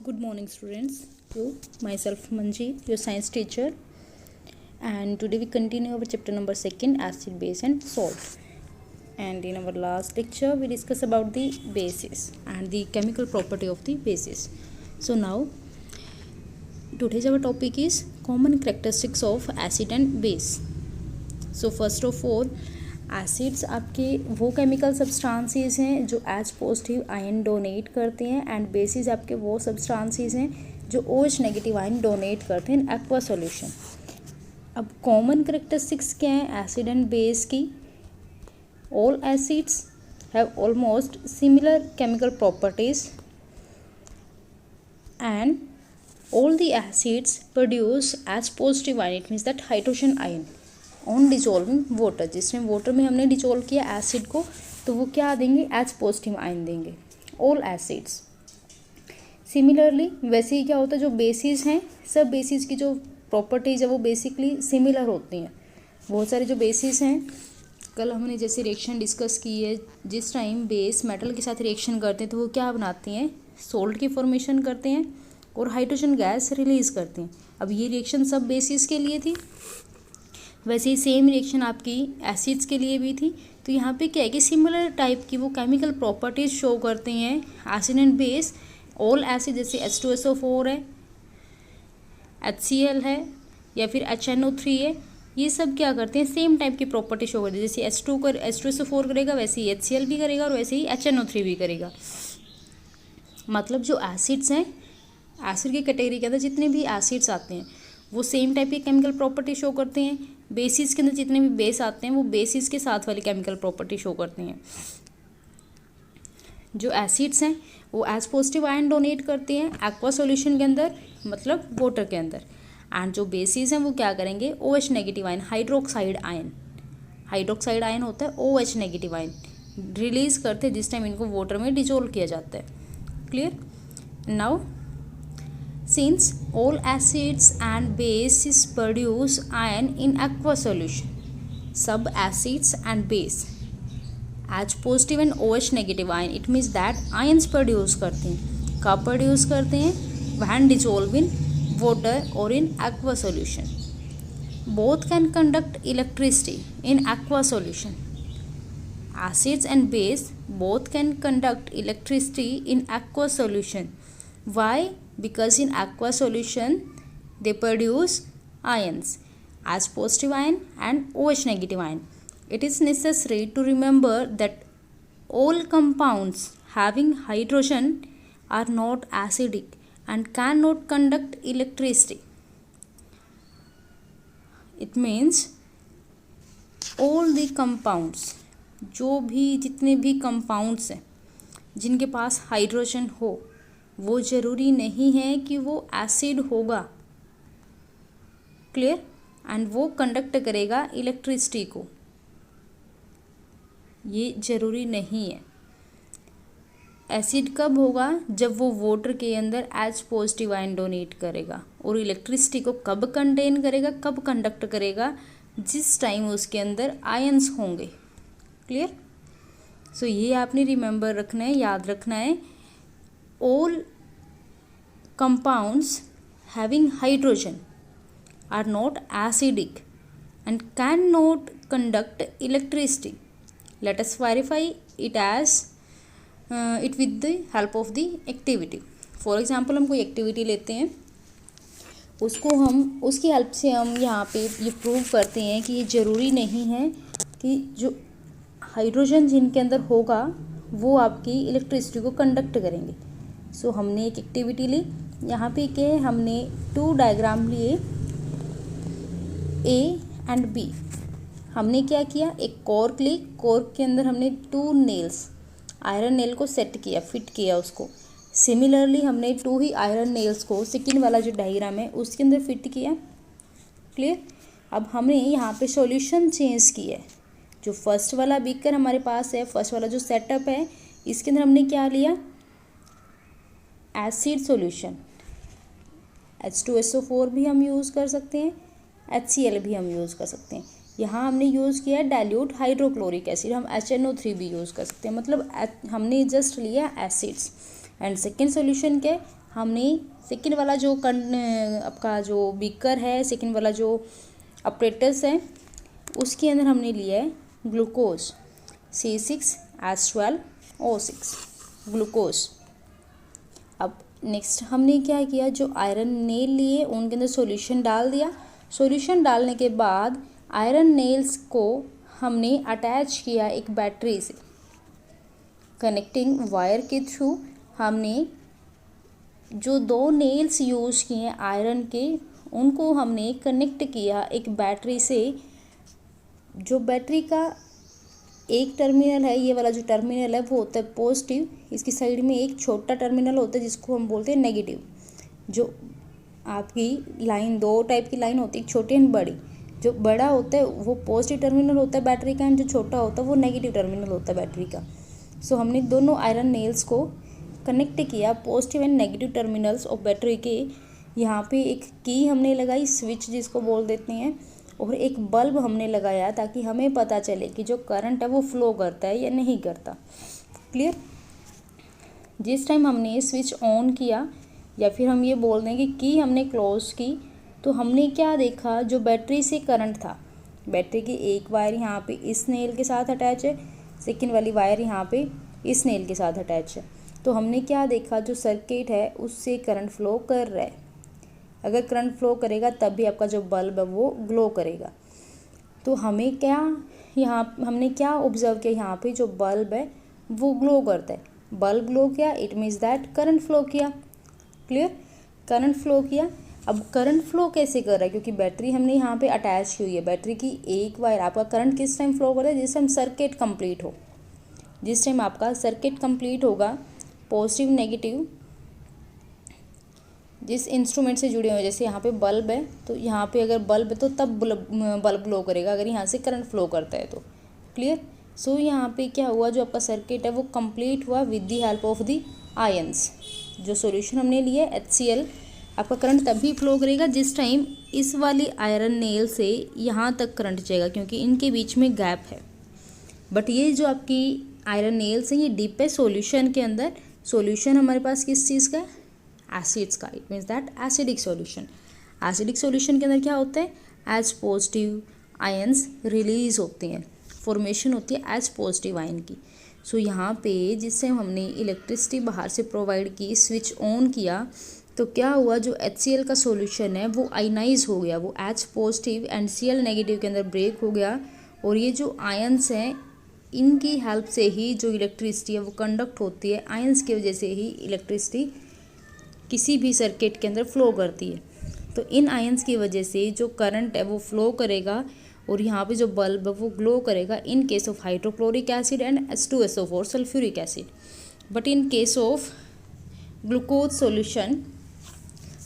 Good morning, students. Myself Manji, your science teacher, and today we continue our chapter number 2, acid, base, and salt. And in our last lecture, we discussed about the bases and the chemical property of the bases. So now, today's our topic is common characteristics of acid and base. So first of all, acids आपके वो chemical substances हैं जो H positive ion donate करते हैं and bases आपके वो substances हैं जो OH नेगेटिव आयन डोनेट करते हैं इन एक्वा सॉल्यूशन। अब कॉमन करेक्टरिस्टिक्स क्या हैं एसिड एंड बेस की? All acids have almost similar chemical properties and all the acids produce H positive ion, it means that hydrogen ion on dissolving water. जिसमें water में हमने dissolve किया acid को तो वो क्या देंगे? एच पॉजिटिव आयन देंगे ऑल एसिड्स। सिमिलरली वैसे ही क्या होता है, जो बेसिस हैं सब बेसिस की जो प्रॉपर्टीज है वो बेसिकली सिमिलर होती हैं। बहुत सारे जो बेसिस हैं, कल हमने जैसे रिएक्शन डिस्कस की है, जिस टाइम बेस मेटल के साथ रिएक्शन करते हैं तो वो क्या बनाती हैं? सोल्ट की फॉर्मेशन करते हैं और हाइड्रोजन गैस रिलीज करते हैं। अब ये रिएक्शन सब बेसिस के लिए थी, वैसे ही सेम रिएक्शन आपकी एसिड्स के लिए भी थी। तो यहाँ पे क्या है कि सिमिलर टाइप की वो केमिकल प्रॉपर्टीज शो करते हैं acid and base. All acid जैसे H2SO4 है, HCl है या फिर HNO3 है, ये सब क्या करते हैं? सेम टाइप की प्रॉपर्टी शो करते हैं। जैसे H2SO4 करेगा वैसे ही HCl भी करेगा और वैसे ही HNO3 भी करेगा। मतलब जो एसिड्स हैं, एसिड की कैटेगरी के अंदर जितने भी एसिड्स आते हैं वो सेम टाइप की केमिकल प्रॉपर्टी शो करते हैं। बेसिस के अंदर जितने भी बेस आते हैं वो बेसिस के साथ वाली केमिकल प्रॉपर्टी शो करते हैं। जो एसिड्स हैं वो एच पॉजिटिव आयन डोनेट करते हैं एक्वा सॉल्यूशन के अंदर, मतलब वाटर के अंदर। एंड जो बेसिस हैं वो क्या करेंगे? OH negative ion, hydroxide ion होता है OH नेगेटिव आयन रिलीज करते हैं जिस टाइम इनको वाटर में डिजोल्व किया जाता है। Clear? Now since all acids and bases produce ion in aqua solution, सब acids and base H positive and OH negative ion, it means that ions produce करते हैं। कब produce करते हैं? when dissolve in water or in aqua solution। both can conduct electricity in aqua solution। acids and base both can conduct electricity in aqua solution। why? Because in aqua solution they produce ions, H positive ion and OH negative ion. It is necessary to remember that all compounds having hydrogen are not acidic and cannot conduct electricity. It means all the compounds, जो भी जितने भी compounds हैं जिनके पास hydrogen हो वो ज़रूरी नहीं है कि वो एसिड होगा। क्लियर? एंड वो कंडक्ट करेगा इलेक्ट्रिसिटी को, ये ज़रूरी नहीं है। एसिड कब होगा? जब वो वाटर के अंदर एच पॉजिटिव आयन डोनेट करेगा। और इलेक्ट्रिसिटी को कब कंटेन करेगा, कब कंडक्ट करेगा? जिस टाइम उसके अंदर आयंस होंगे। क्लियर? सो ये आपने रिमेंबर रखना है, याद रखना है। all compounds having hydrogen are not acidic and cannot conduct electricity. Let us verify it as it with the help of the activity. For example, हम कोई एक्टिविटी लेते हैं, उसको हम उसकी हेल्प से हम यहाँ पे ये प्रूव करते हैं कि ये ज़रूरी नहीं है कि जो हाइड्रोजन जिनके अंदर होगा वो आपकी इलेक्ट्रिसिटी को कंडक्ट करेंगे। सो हमने एक एक्टिविटी ली, यहाँ पे क्या है? हमने 2 डायग्राम लिए A एंड B। हमने क्या किया? एक कॉर्क ली, कॉर्क के अंदर हमने 2 नेल्स, आयरन नेल को सेट किया, फिट किया उसको। सिमिलरली हमने 2 ही आयरन नेल्स को सेकेंड वाला जो डायग्राम है उसके अंदर फिट किया। क्लियर? अब हमने यहाँ पे सॉल्यूशन चेंज किया है। जो फर्स्ट वाला बीकर हमारे पास है, फर्स्ट वाला जो सेटअप है, इसके अंदर हमने क्या लिया? Acid solution. H2SO4 भी हम यूज़ कर सकते हैं, HCl भी हम यूज़ कर सकते हैं। यहाँ हमने यूज़ किया डाइल्यूट हाइड्रोक्लोरिक एसिड, हम HNO3 भी यूज़ कर सकते हैं। मतलब हमने जस्ट लिया एसिड्स। एंड सेकेंड सॉल्यूशन क्या है? हमने सेकेंड वाला जो आपका जो बीकर है, सेकेंड वाला जो अपरेटस है, उसके अंदर हमने लिया है ग्लूकोज C6H12O6 ग्लूकोज। अब नेक्स्ट हमने क्या किया, जो आयरन नेल लिए उनके अंदर सॉल्यूशन डाल दिया। सॉल्यूशन डालने के बाद आयरन नेल्स को हमने अटैच किया एक बैटरी से। कनेक्टिंग वायर के थ्रू हमने जो 2 नेल्स यूज़ किए आयरन के, उनको हमने कनेक्ट किया एक बैटरी से। जो बैटरी का एक टर्मिनल है, ये वाला जो टर्मिनल है वो होता है पॉजिटिव, इसकी साइड में एक छोटा टर्मिनल होता है जिसको हम बोलते हैं नेगेटिव। जो आपकी लाइन 2 टाइप की लाइन होती है, एक छोटी एंड बड़ी। जो बड़ा होता है वो पॉजिटिव टर्मिनल होता है बैटरी का, एंड जो छोटा होता है वो नेगेटिव टर्मिनल होता है बैटरी का। सो हमने दोनों आयरन नेल्स को कनेक्ट किया, positive and negative terminals of battery के। यहाँ पे एक की हमने लगाई, स्विच जिसको बोल देते हैं, और एक बल्ब हमने लगाया ताकि हमें पता चले कि जो करंट है वो फ्लो करता है या नहीं करता। क्लियर। जिस टाइम हमने स्विच ऑन किया, या फिर हम ये बोल दें कि की हमने क्लोज की, तो हमने क्या देखा, जो बैटरी से करंट था, बैटरी की एक वायर यहाँ पे इस नेल के साथ अटैच है, सेकेंड वाली वायर यहाँ पे इस नेल के साथ अटैच है। तो हमने क्या देखा, जो सर्किट है उससे करंट फ्लो कर रहा है। अगर करंट फ्लो करेगा तब भी आपका जो बल्ब है वो ग्लो करेगा। तो हमें क्या, यहाँ हमने क्या ऑब्जर्व किया, यहाँ पे जो बल्ब है वो ग्लो करता है। बल्ब ग्लो किया, it means that current flow किया। क्लियर। करंट फ्लो किया। अब करंट फ्लो कैसे कर रहा है, क्योंकि बैटरी हमने यहाँ पे अटैच की हुई है। बैटरी की एक वायर, आपका करंट किस टाइम फ्लो कर रहा है, जिस टाइम सर्किट कंप्लीट हो। जिस टाइम आपका सर्किट कंप्लीट होगा, पॉजिटिव नेगेटिव जिस इंस्ट्रूमेंट से जुड़े हुए, जैसे यहाँ पे बल्ब है, तो यहाँ पे अगर बल्ब है तो तब बल्ब ग्लो करेगा, अगर यहाँ से करंट फ्लो करता है तो। क्लियर। सो यहाँ पे क्या हुआ, जो आपका सर्किट है वो कंप्लीट हुआ with the help of the ions. जो सॉल्यूशन हमने लिया HCl, आपका करंट तभी फ्लो करेगा जिस टाइम इस वाली आयरन नेल से यहाँ तक करंट जाएगा, क्योंकि इनके बीच में गैप है। बट ये जो आपकी आयरन नेल्स हैं ये डीप है सॉल्यूशन के अंदर। सॉल्यूशन हमारे पास किस चीज़ का है, एसिड्स का। It means that acidic solution. Acidic solution के अंदर क्या होता है, एच पॉजिटिव आयंस रिलीज होते हैं, फॉर्मेशन होती है एच पॉजिटिव आयन की। सो यहाँ पे जिससे हमने इलेक्ट्रिसिटी बाहर से प्रोवाइड की, स्विच ऑन किया, तो क्या हुआ, जो HCl का सॉल्यूशन है वो आयनाइज हो गया, वो H positive and Cl negative के अंदर ब्रेक हो गया। और ये जो आयंस हैं इनकी हेल्प से ही जो इलेक्ट्रिसिटी है वो कंडक्ट होती है। आयंस की वजह से ही इलेक्ट्रिसिटी किसी भी सर्किट के अंदर फ्लो करती है। तो इन आयंस की वजह से जो करंट है वो फ्लो करेगा, और यहाँ पे जो बल्ब है वो ग्लो करेगा in case of hydrochloric acid and H2SO4 sulphuric acid. But in case of glucose solution,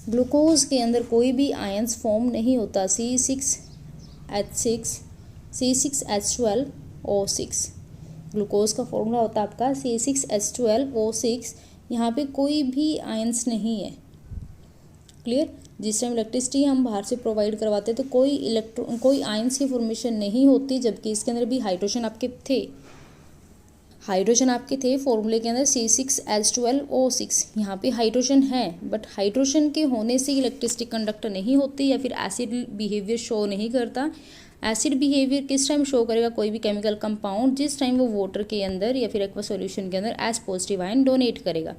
glucose के अंदर कोई भी आयंस फॉर्म नहीं होता। C6H12O6 ग्लूकोज का फॉर्मूला होता है आपका C6H12O6। यहाँ पे कोई भी आयंस नहीं है। क्लियर। जिस टाइम इलेक्ट्रिसिटी हम बाहर से प्रोवाइड करवाते हैं तो कोई आयंस की फॉर्मेशन नहीं होती, जबकि इसके अंदर भी हाइड्रोजन आपके थे फॉर्मूले के अंदर C6H12O6। यहाँ पे हाइड्रोजन है, बट हाइड्रोजन के होने से इलेक्ट्रिसिटी कंडक्ट नहीं होती या फिर एसिड बिहेवियर शो नहीं करता। एसिड बिहेवियर किस टाइम शो करेगा, कोई भी केमिकल कंपाउंड जिस टाइम वो वाटर के अंदर या फिर एक्वा सॉल्यूशन के अंदर एच पॉजिटिव आयन डोनेट करेगा।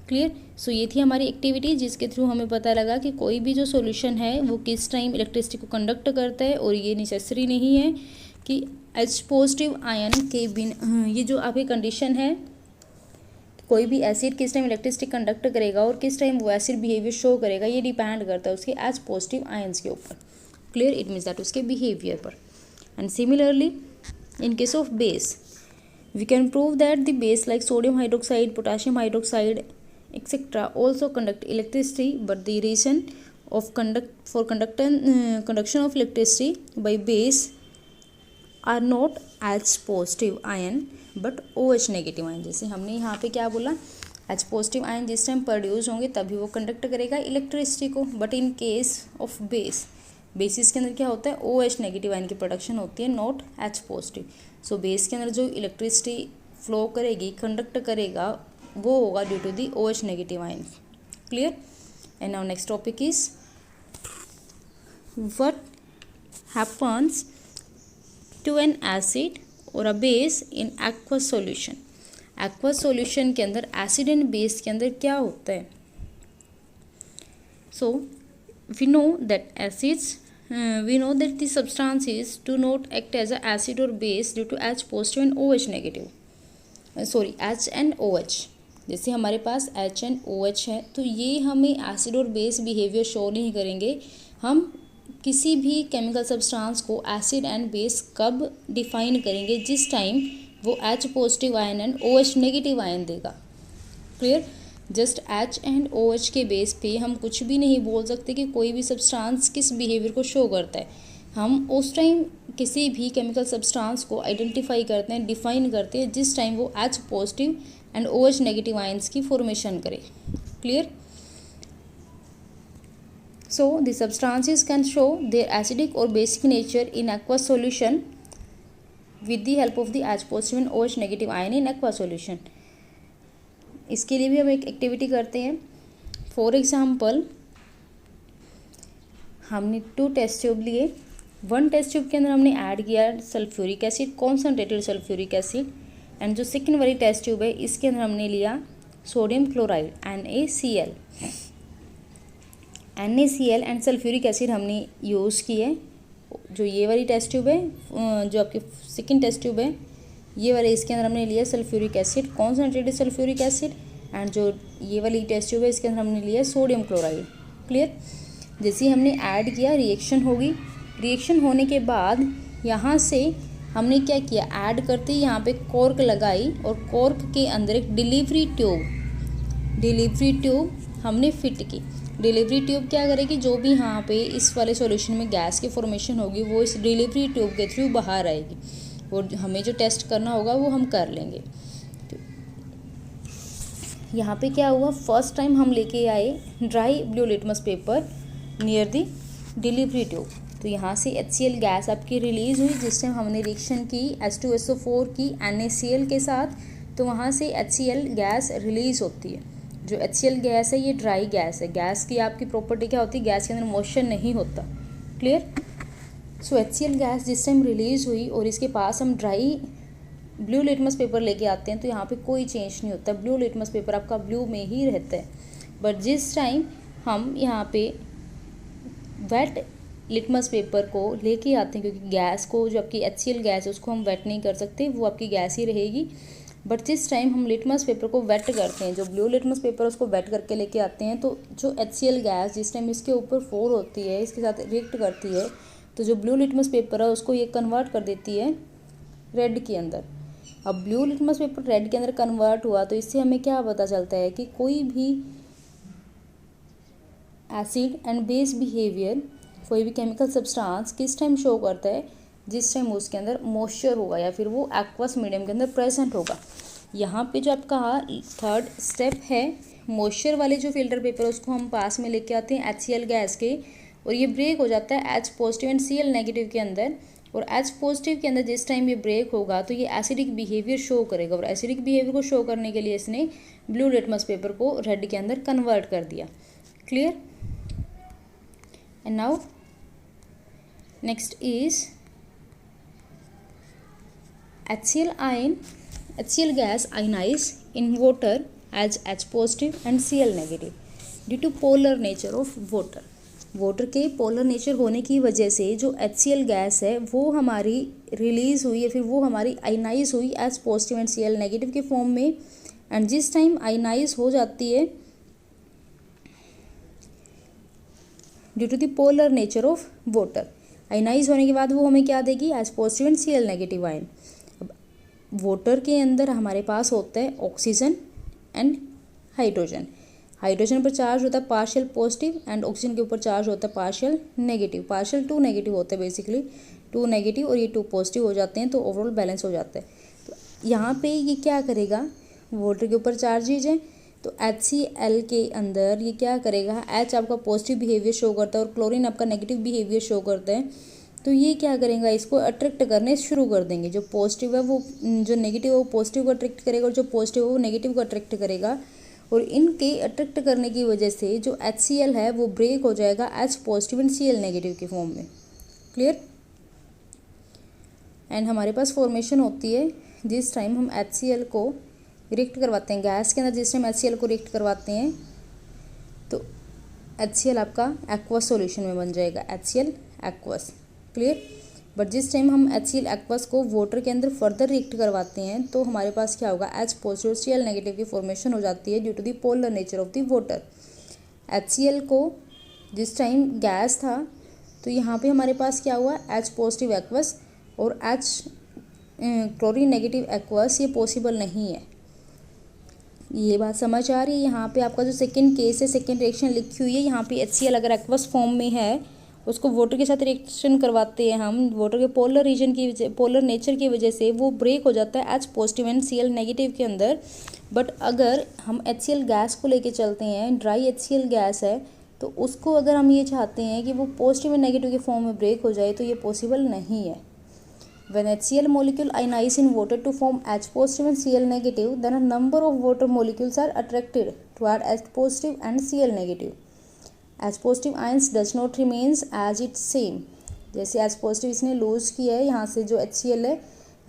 क्लियर। सो ये थी हमारी एक्टिविटी जिसके थ्रू हमें पता लगा कि कोई भी जो सॉल्यूशन है वो किस टाइम इलेक्ट्रिसिटी को कंडक्ट करता है, और ये नेसेसरी नहीं है कि एच पॉजिटिव आयन के बिना, ये जो आपकी कंडीशन है कोई भी एसिड किस टाइम इलेक्ट्रिसिटी कंडक्ट करेगा और किस टाइम वो एसिड बिहेवियर शो करेगा, ये डिपेंड करता है उसके एच पॉजिटिव आयंस के ऊपर। क्लियर। इट मीन्स दैट उसके बिहेवियर पर। And similarly in case of base we can prove that the base like sodium hydroxide, potassium hydroxide, etc. also conduct electricity, but the reason of conduction of electricity by base are not H positive ion but OH negative ion। जैसे हमने यहाँ पे क्या बोला, H positive ion जिस time produce होंगे तभी वो कंडक्ट करेगा इलेक्ट्रिसिटी को, but in case of basis के अंदर क्या होता है, OH नेगेटिव आयन की प्रोडक्शन होती है, not H positive. So base के अंदर जो इलेक्ट्रिसिटी फ्लो करेगी, कंडक्ट करेगा, वो होगा due to the OH negative ion. Clear. And now next topic is what happens to an acid और a base in aqueous solution. Aqueous solution के अंदर एसिड एंड बेस के अंदर क्या होता है. So we know that acids we know that the substances do not act as a acid or base due to H positive and OH negative. H and OH. जैसे हमारे पास H and OH है तो ये हमें acid और base behaviour show नहीं करेंगे. हम किसी भी केमिकल सब्सटेंस को एसिड एंड बेस कब डिफाइन करेंगे, जिस टाइम वो H positive ion and OH negative ion देगा. Clear. Just H and OH के बेस पे हम कुछ भी नहीं बोल सकते कि कोई भी सब्सटेंस किस बिहेवियर को शो करता है. हम उस टाइम किसी भी केमिकल सब्सटेंस को आइडेंटिफाई करते हैं, डिफाइन करते हैं, जिस टाइम वो H positive and OH negative ions की फॉर्मेशन करे. Clear. So the substances can show their acidic or basic nature in aqueous solution with the help of the H positive and OH negative ion in aqueous solution. इसके लिए भी हम एक activity करते हैं. For example हमने 2 test tube लिए. 1 test tube के अंदर हमने ऐड किया sulphuric acid, concentrated sulphuric acid. And जो सेकेंड वाली टेस्ट ट्यूब है इसके अंदर हमने लिया sodium chloride NaCl and sulphuric acid हमने यूज़ किए. जो ये वाली टेस्ट ट्यूब है, जो आपकी सेकेंड टेस्ट ट्यूब है, ये वाले इसके अंदर हमने लिया sulphuric acid, concentrated sulphuric acid. And जो ये वाली टेस्ट ट्यूब है इसके अंदर हमने लिया सोडियम क्लोराइड. क्लियर. जैसे ही हमने ऐड किया रिएक्शन होगी. रिएक्शन होने के बाद यहाँ से हमने क्या किया, ऐड करते ही यहाँ पे कॉर्क लगाई और कॉर्क के अंदर एक डिलीवरी ट्यूब हमने फिट की. डिलीवरी ट्यूब क्या करेगी, जो भी यहाँ पे इस वाले सॉल्यूशन में गैस की फॉर्मेशन होगी वो इस डिलीवरी ट्यूब के थ्रू बाहर आएगी और हमें जो टेस्ट करना होगा वो हम कर लेंगे. यहाँ पे क्या हुआ, फर्स्ट टाइम हम लेके आए dry blue litmus paper near the delivery tube. तो यहाँ से HCl गैस आपकी रिलीज़ हुई. जिस टाइम हमने रिएक्शन की H2SO4 की NaCl के साथ, तो वहाँ से HCl गैस रिलीज़ होती है. जो HCl गैस है ये ड्राई गैस है. गैस की आपकी प्रॉपर्टी क्या होती है, गैस के अंदर मॉइस्चर नहीं होता. क्लियर. सो HCl गैस जिस टाइम रिलीज़ हुई और इसके पास हम ड्राई ब्लू लिटमस पेपर लेके आते हैं तो यहाँ पे कोई चेंज नहीं होता. ब्लू लिटमस पेपर आपका ब्लू में ही रहता है. बट जिस टाइम हम यहाँ पे वेट लिटमस पेपर को लेके आते हैं, क्योंकि गैस को, जो आपकी HCl गैस है उसको हम वेट नहीं कर सकते, वो आपकी गैस ही रहेगी. बट जिस टाइम हम लिटमस पेपर को वेट करते हैं, जो ब्लू लिटमस पेपर उसको वेट करके लेके आते हैं, तो जो HCl गैस जिस टाइम इसके ऊपर फॉल होती है, इसके साथ रिएक्ट करती है, तो जो ब्लू लिटमस पेपर है उसको ये कन्वर्ट कर देती है रेड के अंदर. अब ब्लू लिटमस पेपर रेड के अंदर कन्वर्ट हुआ तो इससे हमें क्या पता चलता है कि कोई भी एसिड एंड बेस बिहेवियर, कोई भी केमिकल सब्सटेंस किस टाइम शो करता है, जिस टाइम उसके अंदर मॉइस्चर होगा या फिर वो एक्वस मीडियम के अंदर प्रेजेंट होगा. यहाँ पे जो आपका थर्ड स्टेप है, मॉइस्चर वाले जो फिल्टर पेपर है उसको हम पास में लेके आते हैं HCl गैस के, और ये ब्रेक हो जाता है H positive and Cl negative के अंदर. और H पॉजिटिव के अंदर जिस टाइम ये ब्रेक होगा तो ये एसिडिक बिहेवियर शो करेगा, और एसिडिक बिहेवियर को शो करने के लिए इसने ब्लू लिटमस पेपर को रेड के अंदर कन्वर्ट कर दिया. Clear. And now next is HCl gas ionize in water as H positive and Cl negative due to polar nature of water. Water के पोलर नेचर होने की वजह से जो HCl गैस है वो हमारी रिलीज़ हुई या फिर वो हमारी आयनाइज हुई H positive and Cl negative के फॉर्म में. एंड जिस टाइम आयनाइज हो जाती है due to the polar nature of water, ionise होने के बाद वो हमें क्या देगी, H positive and Cl negative ion. Water के अंदर हमारे पास होता है ऑक्सीजन एंड हाइड्रोजन. हाइड्रोजन पर चार्ज होता है पार्शियल पॉजिटिव एंड ऑक्सीजन के ऊपर चार्ज होता है पार्शियल नेगेटिव. पार्शियल 2 नेगेटिव होता है, बेसिकली 2 नेगेटिव और ये 2 पॉजिटिव हो जाते हैं, तो ओवरऑल बैलेंस हो जाता है. तो यहाँ पे ये क्या करेगा, वाटर के ऊपर चार्जेज है तो HCl के अंदर ये क्या करेगा, H आपका पॉजिटिव बिहेवियर शो करता है और क्लोरीन आपका नेगेटिव बिहेवियर शो करता है. तो ये क्या करेगा, इसको अट्रैक्ट करने शुरू कर देंगे. जो पॉजिटिव है वो, जो नेगेटिव है वो पॉजिटिव को अट्रैक्ट करेगा और जो पॉजिटिव है वो नेगेटिव को अट्रैक्ट करेगा. और इनके अट्रैक्ट करने की वजह से जो HCl है वो ब्रेक हो जाएगा H positive and Cl negative के फॉर्म में। क्लियर। एंड हमारे पास फॉर्मेशन होती है जिस टाइम हम HCl को रिएक्ट करवाते हैं गैस के अंदर, जिस टाइम HCl को रिएक्ट करवाते हैं तो HCl आपका एक्वस सॉल्यूशन में बन जाएगा, HCl एक्वस। क्लियर। बट जिस टाइम हम HCl एक्वस को वाटर के अंदर फर्दर रिएक्ट करवाते हैं तो हमारे पास क्या होगा, H पॉजिटिव Cl नेगेटिव की फॉर्मेशन हो जाती है due to the polar nature of the water. HCl को जिस टाइम गैस था तो यहाँ पे हमारे पास क्या हुआ, H पॉजिटिव एक्वस और H क्लोरीन नेगेटिव एक्वस, ये पॉसिबल नहीं है। ये बात समझ आ रही है। यहाँ पे आपका जो सेकंड केस है, सेकंड रिएक्शन लिखी हुई है, यहाँ पे HCl अगर एक्वस फॉर्म में है उसको वाटर के साथ रिएक्शन करवाते हैं हम, वाटर के पोलर रीजन की वजह, पोलर नेचर की वजह से वो ब्रेक हो जाता है H positive and Cl negative के अंदर। बट अगर हम HCl गैस को लेके चलते हैं, ड्राई HCl गैस है, तो उसको अगर हम ये चाहते हैं कि वो पॉजिटिव एंड नेगेटिव के फॉर्म में ब्रेक हो जाए तो ये पॉसिबल नहीं है। When HCl molecule ionize in water to form H positive and Cl negative, then a number of water molecules are attracted toward H positive and Cl negative. H positive ions does not remains as its same. जैसे H positive इसने loose किया है, यहाँ से जो HCl है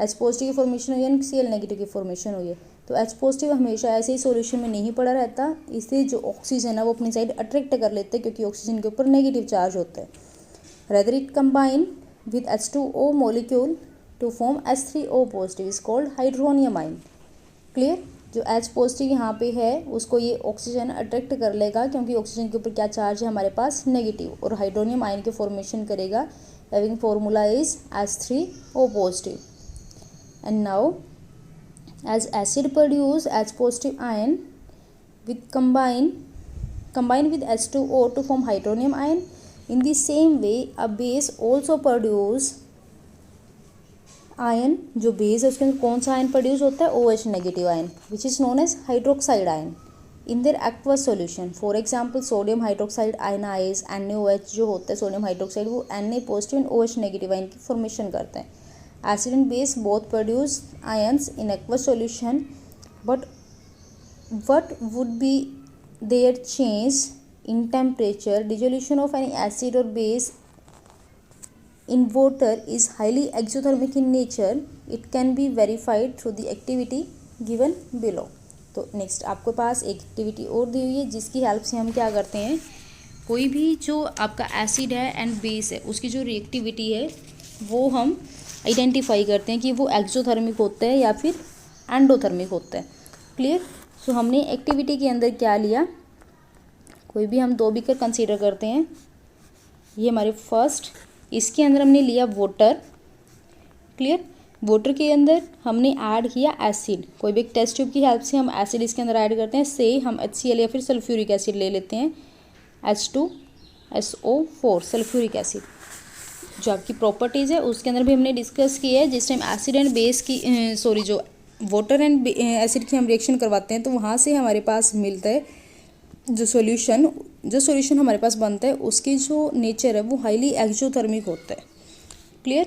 H positive की formation हुई है, Cl नेगेटिव की फॉर्मेशन हुई है, तो H positive हमेशा ऐसे ही सॉल्यूशन में नहीं पड़ा रहता, इससे जो ऑक्सीजन है वो अपनी साइड अट्रैक्ट कर लेते हैं क्योंकि ऑक्सीजन के ऊपर नेगेटिव चार्ज होता है। Rather it combine with H2O molecule to form H3O positive is called hydronium ion. Clear. जो H पॉजिटिव यहाँ पे है उसको ये ऑक्सीजन अट्रैक्ट कर लेगा क्योंकि ऑक्सीजन के ऊपर क्या चार्ज है हमारे पास, नेगेटिव, और हाइड्रोनियम आयन के फॉर्मेशन करेगा। Having formula is H3O positive. And now as acid produce H positive ion with combine with H2O to form hydronium ion. In the same way a base also produce ion, जो base है उसके अंदर कौन सा ion produce होता है, OH negative ion, which is known as hydroxide ion in their aqueous solution. For example sodium hydroxide ionise NaOH जो होता है सोडियम हाइड्रोक्साइड, वो Na positive and OH negative ion की फॉर्मेशन करता है। Acid and base both produce ions in aqueous solution, but what would be their change in temperature dissolution of any acid और base in water is highly exothermic in nature. It can be verified through the activity given below. तो next आपके पास एक activity और दी हुई है जिसकी help से हम क्या करते हैं, कोई भी जो आपका एसिड है एंड बेस है उसकी जो रिएक्टिविटी है वो हम आइडेंटिफाई करते हैं कि वो एक्सोथर्मिक होता है या फिर एंडोथर्मिक होता है। क्लियर। सो हमने एक्टिविटी के अंदर क्या लिया, कोई भी हम दो बीकर कंसीडर करते हैं, ये हमारे फर्स्ट, इसके अंदर हमने लिया वाटर। क्लियर। वाटर के अंदर हमने ऐड किया एसिड, कोई भी एक टेस्ट ट्यूब की हेल्प से हम एसिड इसके अंदर ऐड करते हैं, से हम HCl या फिर सल्फ्यूरिक एसिड ले लेते हैं, H2SO4 सल्फ्यूरिक एसिड। जो आपकी प्रॉपर्टीज़ है उसके अंदर भी हमने डिस्कस किया है। जिस टाइम एसिड एंड बेस की जो वाटर एंड एसिड की हम रिएक्शन करवाते हैं तो वहाँ से हमारे पास मिलता है जो सॉल्यूशन हमारे पास बनता है उसकी जो नेचर है वो हाईली एक्सोथर्मिक होता है। क्लियर।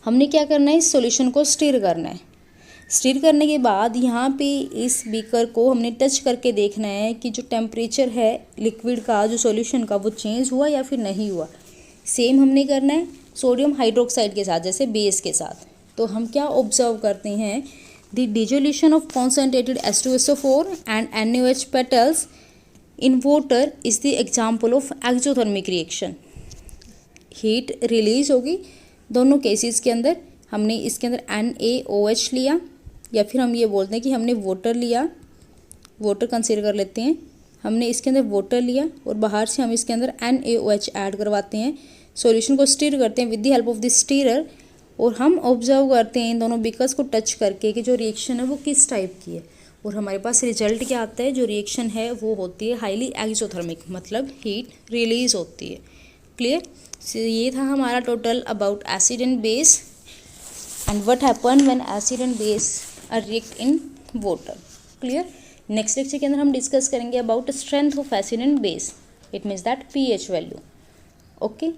हमने क्या करना है, इस सॉल्यूशन को स्टिर करना है। स्टिर करने के बाद यहाँ पे इस बीकर को हमने टच करके देखना है कि जो टेम्परेचर है लिक्विड का, जो सॉल्यूशन का, वो चेंज हुआ या फिर नहीं हुआ। सेम हमने करना है सोडियम हाइड्रोक्साइड के साथ, जैसे बेस के साथ। तो हम क्या ऑब्जर्व करते हैं, the dissolution of concentrated H2SO4 and NaOH petals in water is the example of exothermic reaction. Heat release होगी दोनों केसेस के अंदर। हमने इसके अंदर NaOH लिया या फिर हम ये बोलते हैं कि हमने वाटर लिया, वाटर कंसीडर कर लेते हैं, हमने इसके अंदर वाटर लिया और बाहर से हम इसके अंदर NaOH ऐड करवाते हैं, सॉल्यूशन को स्टीर करते हैं with the help of the stirrer, और हम ऑब्जर्व करते हैं इन दोनों बीकर्स को टच करके कि जो रिएक्शन है वो किस टाइप की है, और हमारे पास रिजल्ट क्या आता है, जो रिएक्शन है वो होती है हाईली एक्सोथर्मिक, मतलब हीट रिलीज होती है। क्लियर। सो ये था हमारा total about acid and base and what happen when acid and base are react in water. Clear. Next lecture के अंदर हम डिस्कस करेंगे about strength of acid and base, it means that pH value. Okay.